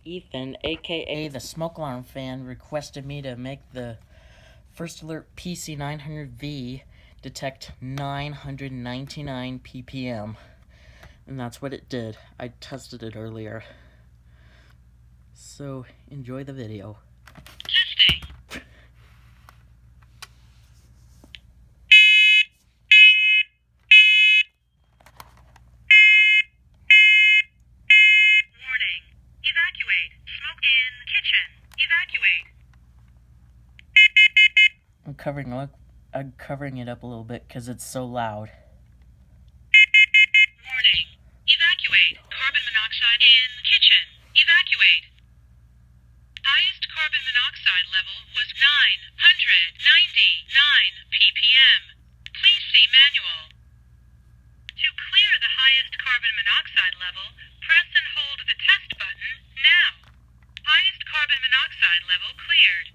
Ethan, aka the smoke alarm fan, requested me to make the first alert PC900V detect 999 PPM. And that's what it did. I tested it earlier. So, enjoy the video. Testing. Warning. Evacuate. Smoke in kitchen. Evacuate. I'm covering it up a little bit because it's so loud. Warning. Evacuate. Carbon monoxide in kitchen. Evacuate. Highest carbon monoxide level was 999 ppm. Please see manual. To clear the highest carbon monoxide level, press and hold the test button now. Highest carbon monoxide level cleared.